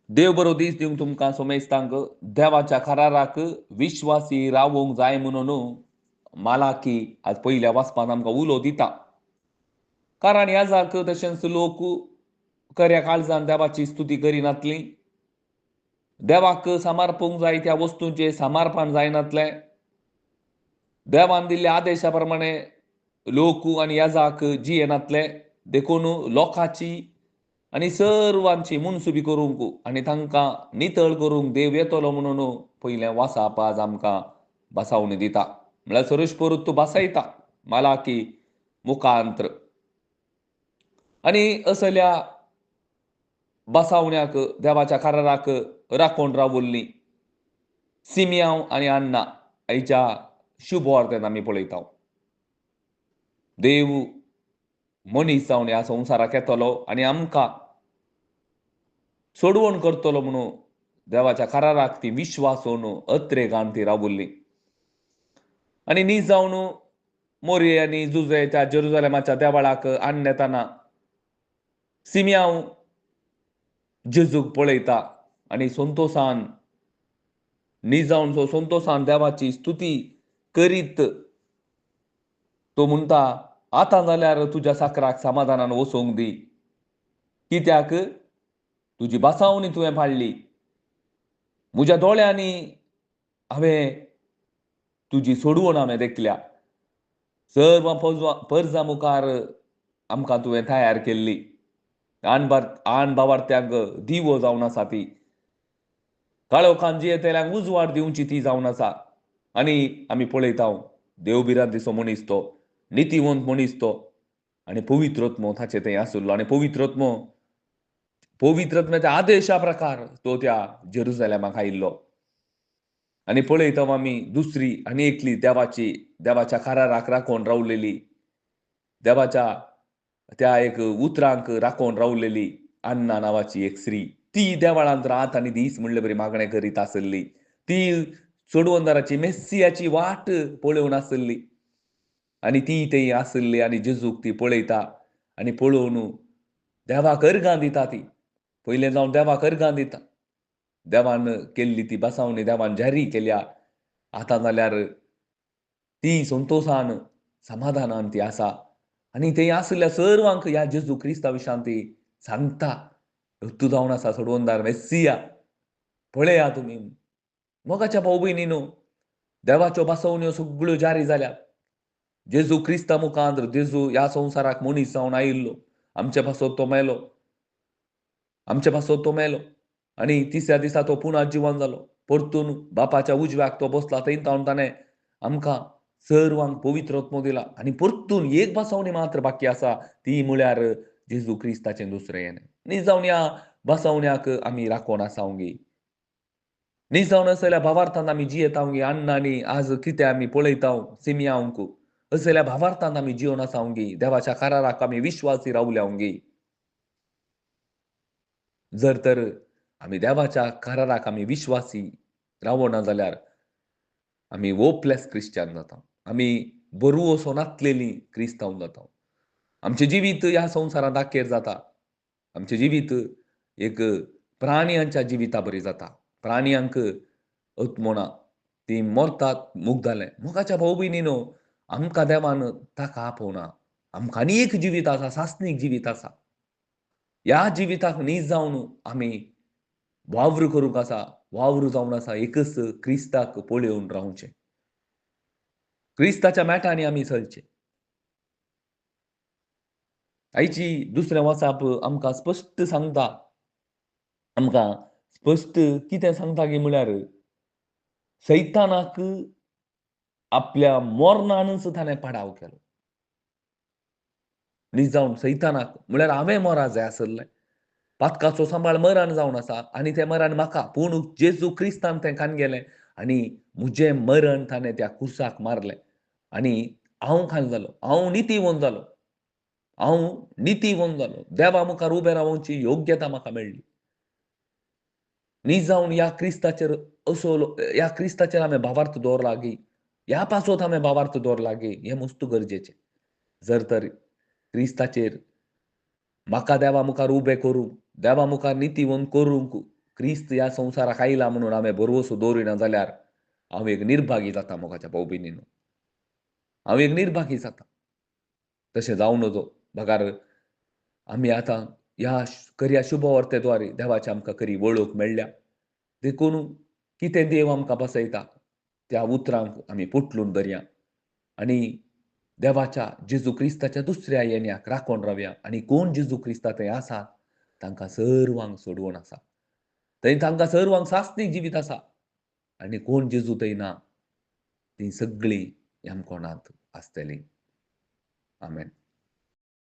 देव बरो दीस दिवंक तुमकां सोमेस्तांक देवाच्या कराराक विश्वासी रावोंक जाय म्हणून मालाकी आज पयल्या वाचपान आमकां उलो दिता. कारण ह्या जाक तशेंच लोक खऱ्या काळजान देवाची स्तुती करिनातलीं. देवाक सामारपूंक जाय त्या वस्तूंचें सामारपण जायनातलें. देवान दिल्ल्या आदेशा प्रमाणे लोक आनी याजाक जियेनातले देखून लोकांची आनी सर्वांची मुनसुबी करूंक आनी तांकां नितळ करूंक देव येतलो म्हणून पयलें वासाप आज आमकां बसावणी दिता. म्हळ्यार सरुश परत बसयता मालाकी मुखांत्र. आनी असल्या बसावण्याक देवाच्या कराराक राखोन रावल्लीं सिमियांव आनी अन्ना हाच्या शुभ वार्तेन आमी पळयता. देव मनीस जावन ह्या संवसाराक येतलो आनी आमकां सोडवण करतलो म्हणून देवाच्या कराराक ती विश्वासून अत्रेगान ती रावल्लीं. आनी न्ही जावन मोरये आनी जुजे त्या जेरुजलेमाच्या देवळाक आणनेताना सिमियांव जेजूक पळयता आनी संतोशान न्ही जावन संतोशान देवाची स्तुती करीत तो म्हणटा, आतां जाल्यार तुज्या साकराक समाधानान वचोंक दी, कित्याक तुजी बसावणी तुवें पाळ्ळी. म्हज्या दोळ्यांनी हांवें तुजी सोडवण हांवें देखल्या. सर्व पर्जा मुखार आमकां तुवें तयार केल्ली. आन बावार्थ्यांक दिवो जावन आसा ती. काळोखान जियेतेल्यांक उजवाड दिवची ती जावन आसा. आनी आमी पळयता देव बिरांतीचो मनीस तो, नितीवंत मनीस तो आनी पवित्रत्म ताचे थंय आसलो. आनी पवित्रत्म्याच्या आदेशा प्रकार तो त्या जेरुजलेमाक आयिल्लो. आनी पळयता आमी दुसरी आनी एकली देवाच्या कराराक राखोन रावलेली, देवाच्या त्या एक उतरांक राखोन रावलेली अन्ना नांवाची एक स्त्री. ती देवळांत रात आनी दीस म्हणले बरी मागणें करीत आसली. ती सोडवणदाराची मेस्सियाची वाट पळोवन आसली. आनी ती थंय आसली आनी जेजूक ती पळयता आनी पळोवन देवाक अर्गां दिता ती. पयलें जावन देवाक अर्गां दिता. देवान केल्ली ती बसावणी देवान जारी केल्या. आतां जाल्यार ती संतोशान समाधानान ती आसा. आनी थंय आसल्या सर्वांक ह्या जेजू क्रिस्ता विशान ती सांगता, तूं जावन आसा सोडवणदार मेस्सिया. पळया तुमी. मोगाच्या भाव भयणीनो, देवाच्यो बसवण्यो सगळ्यो जारी जाल्यात. जेजू क्रिस्ता मुखांत्र जेजू ह्या संवसाराक मनीस जावन आयिल्लो. आमचे पासत तो मेलो. आनी तिसऱ्या दिसा तो पुना जिवन जालो. परतून बापाच्या उजव्याक तो बसला. थंय ताणें आमकां सर्वांक पवित्रत्म दिला. आनी परतून एक बसवणी मात्र बाकी आसा, ती म्हळ्यार जेजू क्रिस्ताचें दुसरें येणें. न्ही जावन ह्या बसवण्याक आमी राखोन आसावंगी. न्ही जावन असल्या भावार्थान आमी जियेतावंगी. अन्नानी आज कितें आमी पळयता सिमियांवक. असल्या भावार्थान आमी जिवन आसावंगी. देवाच्या कराराक आमी विश्वासी रावल्यांगी. जर तर आमी देवाच्या कराराक आमी विश्वासी रावना जाल्यार आमी होपलेस क्रिश्चन जाता. आमी भरवोसो नासलेलीं क्रिस्तांव जाता. आमचें जिवीत ह्या संवसारांत दाखेर जाता. आमचें जिवीत एक प्राणयांच्या जिविता बरी जाता. प्राणयांक आत्मो ना. तीं मरतात मुग्धाले. मोगाच्या भाव भयणीनो, आमकां देवान ताका आपोवना. आमकां आनी एक जिवीत आसा, सासणीक जिवीत आसा. ह्या जिविताक न्ही जावन आमी वावर करूंक आसा. वावर जावन आसा एकच क्रिस्ताक पळयोवन रावचें. क्रिस्ताच्या मेटांनी आमी चलचें. आयची दुसरें वाचप आमकां स्पश्ट सांगता. आमकां स्पश्ट कितें सांगता गी म्हळ्यार सैतानाक आपल्या मोरणानच ताणें पाडाव केलो. न्ही जावन सैतानाक म्हळ्यार हांवें मरा जाय आसलें. पातकाचो सांबाळ मरण जावन आसा आनी तें मरण म्हाका. पूण जेजू क्रिस्तान तें कानगेलें आनी म्हजें मरण ताणें त्या क्रुसाक मारलें. आनी हांव खाल जालो. हांव नितीवंत जालो. हांव नितीवंत जालो. देवा मुखार उबें रावोवची योग्यता म्हाका मेळ्ळी. न्ही जावन ह्या क्रिस्ताचेर हांवें भावार्थ दवरला गी. ह्या पासत हांवें भावार्थ दवरला गी. हें मस्त गरजेचें. जर तर क्रिस्ताचेर म्हाका देवा मुखार उबें करूंक, देवा मुखार नितीवंत करूंक क्रिस्त ह्या संवसाराक आयला म्हणून हांवें भरवोसो दवरिना जाल्यार हांव एक निर्भागी जाता मोगाच्या भाऊ भयणींनो. हांव एक निर्भागी जाता. तशें जावं नजो. भागार आमी आतां ह्या खऱ्या शुभ वर्तेद्वारे देवाची आमकां खरी वळख मेळ्ळ्या. देखून कितें देव आमकां बसयता त्या उतरांक आमी पोटलून धरया आनी देवाच्या जेजू क्रिस्ताच्या दुसऱ्या येण्याक राखून रावया आनी कोण जेजू क्रिस्ता थंय आसा तांकां सर्वांक सोडवण आसा. थंय तांकां सर्वांक सास्तीक जिवीत आसा आनी कोण जेजू थंय ना तीं सगळीं ह्या कोणांत आसतलीं. आमेन.